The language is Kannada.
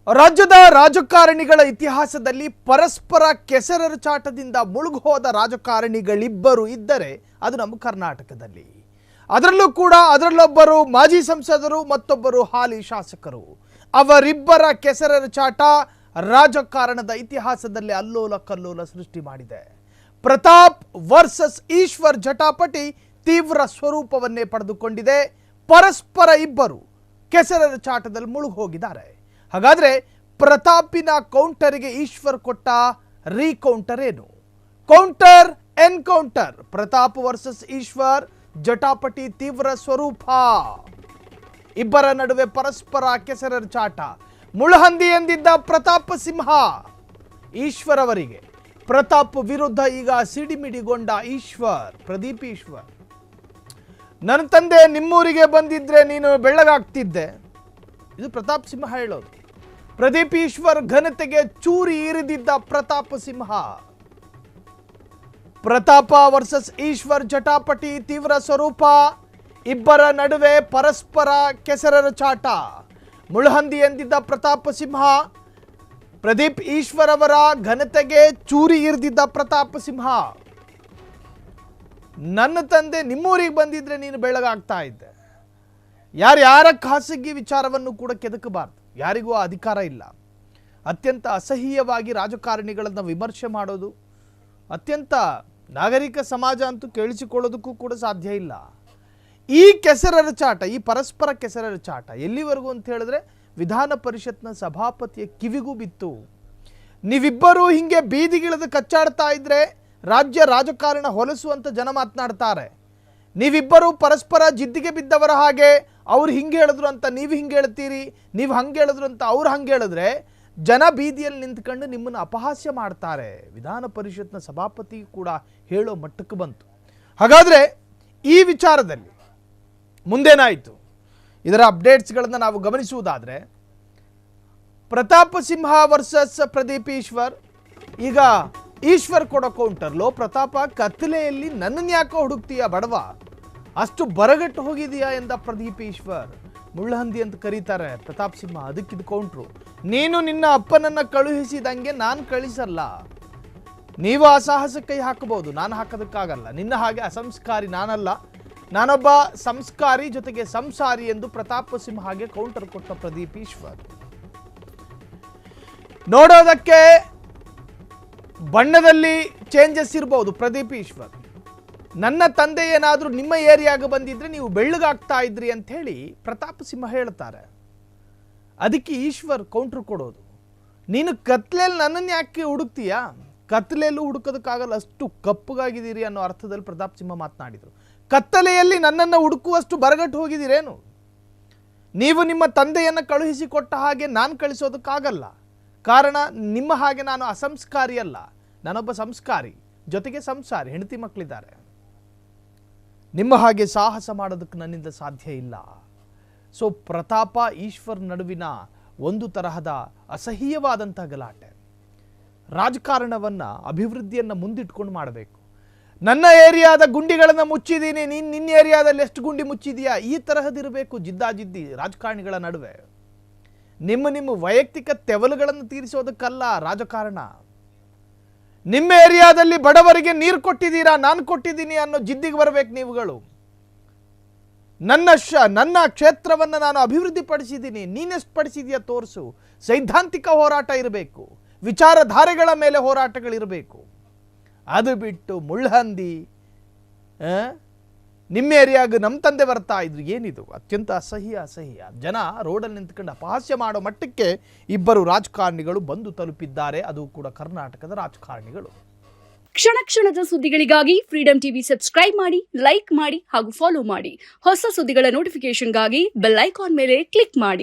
ರಾಜ್ಯದ ರಾಜಕಾರಣಿಗಳ ಇತಿಹಾಸದಲ್ಲಿ ಪರಸ್ಪರ ಕೆಸರೆರಚಾಟದಿಂದ ಮುಳುಗೋದ ರಾಜಕಾರಣಿಗಳಿಬ್ಬರು ಇದ್ದರೆ ಅದು ನಮ್ಮ ಕರ್ನಾಟಕದಲ್ಲಿ. ಅದರಲ್ಲೊಬ್ಬರು ಮಾಜಿ ಸಂಸದರು, ಮತ್ತೊಬ್ಬರು ಹಾಲಿ ಶಾಸಕರು. ಅವರಿಬ್ಬರ ಕೆಸರೆರಚಾಟ ರಾಜಕಾರಣದ ಇತಿಹಾಸದಲ್ಲಿ ಅಲ್ಲೋಲ ಕಲ್ಲೋಲ ಸೃಷ್ಟಿ ಮಾಡಿದೆ. ಪ್ರತಾಪ್ ವರ್ಸಸ್ ಈಶ್ವರ್ ಜಟಾಪಟಿ ತೀವ್ರ ಸ್ವರೂಪವನ್ನೇ ಪಡೆದುಕೊಂಡಿದೆ. ಪರಸ್ಪರ ಇಬ್ಬರು ಕೆಸರೆರಚಾಟದಲ್ಲಿ ಮುಳುಗೋಗಿದ್ದಾರೆ. ಹಾಗಾದ್ರೆ ಪ್ರತಾಪಿನ ಕೌಂಟರ್ಗೆ ಈಶ್ವರ್ ಕೊಟ್ಟ ರೀಕೌಂಟರ್ ಏನು? Counter encounter. Pratap versus Eshwar ಜಟಾಪಟಿ ತೀವ್ರ ಸ್ವರೂಪ. ಇಬ್ಬರ ನಡುವೆ ಪರಸ್ಪರ ಕೆಸರೆರಚಾಟ. ಮುಳ್ಹಂದಿ ಎಂದಿದ್ದ ಪ್ರತಾಪ್ ಸಿಂಹ ಈಶ್ವರ್ ಅವರಿಗೆ ಪ್ರತಾಪ್ ವಿರುದ್ಧ ಈಗ ಸಿಡಿಮಿಡಿಗೊಂಡ ಈಶ್ವರ್. ಪ್ರದೀಪ್ ಈಶ್ವರ್, ನನ್ನ ತಂದೆ ನಿಮ್ಮೂರಿಗೆ ಬಂದಿದ್ರೆ ನೀನು ಬೆಳ್ಳಗಾಗ್ತಿದ್ದೆ. ಇದು ಪ್ರತಾಪ್ ಸಿಂಹ ಹೇಳೋದು. ಪ್ರದೀಪ್ ಈಶ್ವರ್ ಘನತೆಗೆ ಚೂರಿ ಇರಿದಿದ್ದ ಪ್ರತಾಪ್ ಸಿಂಹ. ಪ್ರತಾಪ ವರ್ಸಸ್ ಈಶ್ವರ್ ಜಟಾಪಟಿ ತೀವ್ರ ಸ್ವರೂಪ. ಇಬ್ಬರ ನಡುವೆ ಪರಸ್ಪರ ಕೆಸರೆರಚಾಟ. ಮುಳ್ಹಂದಿ ಎಂದಿದ್ದ ಪ್ರತಾಪ್ ಸಿಂಹ, ಪ್ರದೀಪ್ ಈಶ್ವರ್ ಅವರ ಘನತೆಗೆ ಚೂರಿ ಇರಿದಿದ್ದ ಪ್ರತಾಪ್ ಸಿಂಹ. ನನ್ನ ತಂದೆ ನಿಮ್ಮೂರಿಗೆ ಬಂದಿದ್ರೆ ನೀನು ಬೆಳಗಾಗ್ತಾ ಇದ್ದೆ. ಯಾರ ಖಾಸಗಿ ವಿಚಾರವನ್ನು ಕೂಡ ಕೆದಕಬಾರ್ದು. ಯಾರಿಗೂ ಆ ಅಧಿಕಾರ ಇಲ್ಲ. ಅತ್ಯಂತ ಅಸಹ್ಯವಾಗಿ ರಾಜಕಾರಣಿಗಳನ್ನು ವಿಮರ್ಶೆ ಮಾಡೋದು ಅತ್ಯಂತ ನಾಗರಿಕ ಸಮಾಜ ಅಂತೂ ಕೇಳಿಸಿಕೊಳ್ಳೋದಕ್ಕೂ ಕೂಡ ಸಾಧ್ಯ ಇಲ್ಲ. ಈ ಕೆಸರೆರಚಾಟ, ಈ ಪರಸ್ಪರ ಕೆಸರೆರಚಾಟ ಎಲ್ಲಿವರೆಗೂ ಅಂತ ಹೇಳಿದ್ರೆ ವಿಧಾನ ಪರಿಷತ್ನ ಸಭಾಪತಿಯ ಕಿವಿಗೂ ಬಿತ್ತು. ನೀವಿಬ್ಬರೂ ಹಿಂಗೆ ಬೀದಿಗಿಳಿದು ಕಚ್ಚಾಡ್ತಾ ಇದ್ರೆ ರಾಜ್ಯ ರಾಜಕಾರಣ ಹೊಲಸುವಂತ ಜನ ಮಾತನಾಡ್ತಾರೆ. ನೀವಿಬ್ಬರು ಪರಸ್ಪರ ಜಿದ್ದಿಗೆ ಬಿದ್ದವರ ಹಾಗೆ ಅವ್ರು ಹಿಂಗೆ ಹೇಳಿದ್ರು ಅಂತ ನೀವು ಹಿಂಗೆ ಹೇಳ್ತೀರಿ, ನೀವು ಹಂಗೆ ಹೇಳಿದ್ರು ಅಂತ ಅವ್ರು ಹಂಗೆ ಹೇಳಿದ್ರೆ ಜನ ಬೀದಿಯಲ್ಲಿ ನಿಂತ್ಕೊಂಡು ನಿಮ್ಮನ್ನು ಅಪಹಾಸ್ಯ ಮಾಡ್ತಾರೆ. ವಿಧಾನ ಪರಿಷತ್ನ ಸಭಾಪತಿ ಕೂಡ ಹೇಳೋ ಮಟ್ಟಕ್ಕೆ ಬಂತು. ಹಾಗಾದರೆ ಈ ವಿಚಾರದಲ್ಲಿ ಮುಂದೇನಾಯಿತು? ಇದರ ಅಪ್ಡೇಟ್ಸ್ಗಳನ್ನು ನಾವು ಗಮನಿಸುವುದಾದರೆ, ಪ್ರತಾಪ್ ಸಿಂಹ ವರ್ಸಸ್ ಪ್ರದೀಪ್ ಈಶ್ವರ್. ಈಗ ಈಶ್ವರ್ ಕೊಡೋ ಕೌಂಟರ್ಲೋ, ಪ್ರತಾಪ ಕತ್ತಲೆಯಲ್ಲಿ ನನ್ನನ್ನು ಯಾಕೋ ಹುಡುಕ್ತೀಯ ಬಡವ, ಅಷ್ಟು ಬರಗಟ್ಟು ಹೋಗಿದೆಯಾ ಎಂದ ಪ್ರದೀಪ್ ಈಶ್ವರ್. ಮುಳ್ಹಂದಿ ಅಂತ ಕರೀತಾರೆ ಪ್ರತಾಪ್ ಸಿಂಹ, ಅದಕ್ಕಿದು ಕೌಂಟ್ರು. ನೀನು ನಿನ್ನ ಅಪ್ಪನನ್ನ ಕಳುಹಿಸಿದಂಗೆ ನಾನು ಕಳಿಸಲ್ಲ. ನೀವು ಆ ಸಾಹಸ ಕೈ ಹಾಕಬಹುದು, ನಾನು ಹಾಕೋದಕ್ಕಾಗಲ್ಲ. ನಿನ್ನ ಹಾಗೆ ಅಸಂಸ್ಕಾರಿ ನಾನಲ್ಲ, ನಾನೊಬ್ಬ ಸಂಸ್ಕಾರಿ ಜೊತೆಗೆ ಸಂಸಾರಿ ಎಂದು ಪ್ರತಾಪ್ ಸಿಂಹ ಹಾಗೆ ಕೌಂಟರ್ ಕೊಟ್ಟ ಪ್ರದೀಪ್ ಈಶ್ವರ್. ನೋಡೋದಕ್ಕೆ ಬಣ್ಣದಲ್ಲಿ ಚೇಂಜಸ್ ಇರಬಹುದು. ಪ್ರದೀಪ್ ಈಶ್ವರ್, ನನ್ನ ತಂದೆ ಏನಾದರೂ ನಿಮ್ಮ ಏರಿಯಾಗೆ ಬಂದಿದ್ರೆ ನೀವು ಬೆಳ್ಳಗಾಗ್ತಾ ಇದ್ರಿ ಅಂತ ಹೇಳಿ ಪ್ರತಾಪ್ ಸಿಂಹ ಹೇಳ್ತಾರೆ. ಅದಕ್ಕೆ ಈಶ್ವರ್ ಕೌಂಟರ್ ಕೊಡೋದು, ನೀನು ಕತ್ಲೆಯಲ್ಲಿ ನನ್ನನ್ನು ಯಾಕೆ ಹುಡುಕ್ತೀಯಾ? ಕತ್ಲೆಯಲ್ಲೂ ಹುಡುಕೋದಕ್ಕಾಗಲ್ಲ, ಅಷ್ಟು ಕಪ್ಪಗಾಗಿದ್ದೀರಿ ಅನ್ನೋ ಅರ್ಥದಲ್ಲಿ ಪ್ರತಾಪ್ ಸಿಂಹ ಮಾತನಾಡಿದರು. ಕತ್ತಲೆಯಲ್ಲಿ ನನ್ನನ್ನು ಹುಡುಕುವಷ್ಟು ಬರಗಟ್ಟು ಹೋಗಿದ್ದೀರೇನು? ನೀವು ನಿಮ್ಮ ತಂದೆಯನ್ನು ಕಳುಹಿಸಿಕೊಟ್ಟ ಹಾಗೆ ನಾನು ಕಳಿಸೋದಕ್ಕಾಗಲ್ಲ. ಕಾರಣ ನಿಮ್ಮ ಹಾಗೆ ನಾನು ಅಸಂಸ್ಕಾರಿ ಅಲ್ಲ, ನಾನೊಬ್ಬ ಸಂಸ್ಕಾರಿ ಜೊತೆಗೆ ಸಂಸಾರಿ, ಹೆಂಡತಿ ಮಕ್ಕಳಿದ್ದಾರೆ. ನಿಮ್ಮ ಹಾಗೆ ಸಾಹಸ ಮಾಡೋದಕ್ಕೆ ನನ್ನಿಂದ ಸಾಧ್ಯ ಇಲ್ಲ. ಸೊ ಪ್ರತಾಪ ಈಶ್ವರ್ ನಡುವಿನ ಒಂದು ತರಹದ ಅಸಹ್ಯವಾದಂಥ ಗಲಾಟೆ. ರಾಜಕಾರಣವನ್ನು, ಅಭಿವೃದ್ಧಿಯನ್ನು ಮುಂದಿಟ್ಕೊಂಡು ಮಾಡಬೇಕು. ನನ್ನ ಏರಿಯಾದ ಗುಂಡಿಗಳನ್ನು ಮುಚ್ಚಿದ್ದೀನಿ, ನೀನು ನಿನ್ನ ಏರಿಯಾದಲ್ಲಿ ಎಷ್ಟು ಗುಂಡಿ ಮುಚ್ಚಿದೀಯಾ, ಈ ತರಹದಿರಬೇಕು ಜಿದ್ದಾಜಿದ್ದಿ ರಾಜಕಾರಣಿಗಳ ನಡುವೆ. ನಿಮ್ಮ ವೈಯಕ್ತಿಕ ತೆವಲುಗಳನ್ನು ತೀರಿಸೋದಕ್ಕಲ್ಲ ರಾಜಕಾರಣ. ನಿಮ್ಮ ಏರಿಯಾದಲ್ಲಿ ಬಡವರಿಗೆ ನೀರು ಕೊಟ್ಟಿದ್ದೀರಾ, ನಾನು ಕೊಟ್ಟಿದ್ದೀನಿ ಅನ್ನೋ ಜಿದ್ದಿಗೆ ಬರಬೇಕು ನೀವುಗಳು. ನನ್ನ ಕ್ಷೇತ್ರವನ್ನು ನಾನು ಅಭಿವೃದ್ಧಿ ಪಡಿಸಿದ್ದೀನಿ, ನೀನೆಷ್ಟು ಪಡಿಸಿದೆಯಾ ತೋರಿಸು. ಸೈದ್ಧಾಂತಿಕ ಹೋರಾಟ ಇರಬೇಕು, ವಿಚಾರಧಾರೆಗಳ ಮೇಲೆ ಹೋರಾಟಗಳಿರಬೇಕು. ಅದು ಬಿಟ್ಟು ಮುಳ್ಹಂದಿ, ನಿಮ್ಮ ಏರಿಯಾಗ ನಮ್ಮ ತಂದೆ ಬರ್ತಾ ಇದ್ರು, ಏನಿದು? ಅತ್ಯಂತ ಅಸಹ್ಯ. ಜನ ರೋಡಲ್ಲಿ ನಿಂತ್ಕೊಂಡು ಅಪಹಾಸ್ಯ ಮಾಡೋ ಮಟ್ಟಕ್ಕೆ ಇಬ್ಬರು ರಾಜಕಾರಣಿಗಳು ಬಂದು ತಲುಪಿದ್ದಾರೆ. ಅದು ಕೂಡ ಕರ್ನಾಟಕದ ರಾಜಕಾರಣಿಗಳು. ಕ್ಷಣ ಕ್ಷಣದ ಸುದ್ದಿಗಳಿಗಾಗಿ ಫ್ರೀಡಂ ಟಿವಿ ಸಬ್ಸ್ಕ್ರೈಬ್ ಮಾಡಿ, ಲೈಕ್ ಮಾಡಿ ಹಾಗೂ ಫಾಲೋ ಮಾಡಿ. ಹೊಸ ಸುದ್ದಿಗಳ ನೋಟಿಫಿಕೇಶನ್ಗಾಗಿ ಬೆಲ್ ಐಕಾನ್ ಮೇಲೆ ಕ್ಲಿಕ್ ಮಾಡಿ.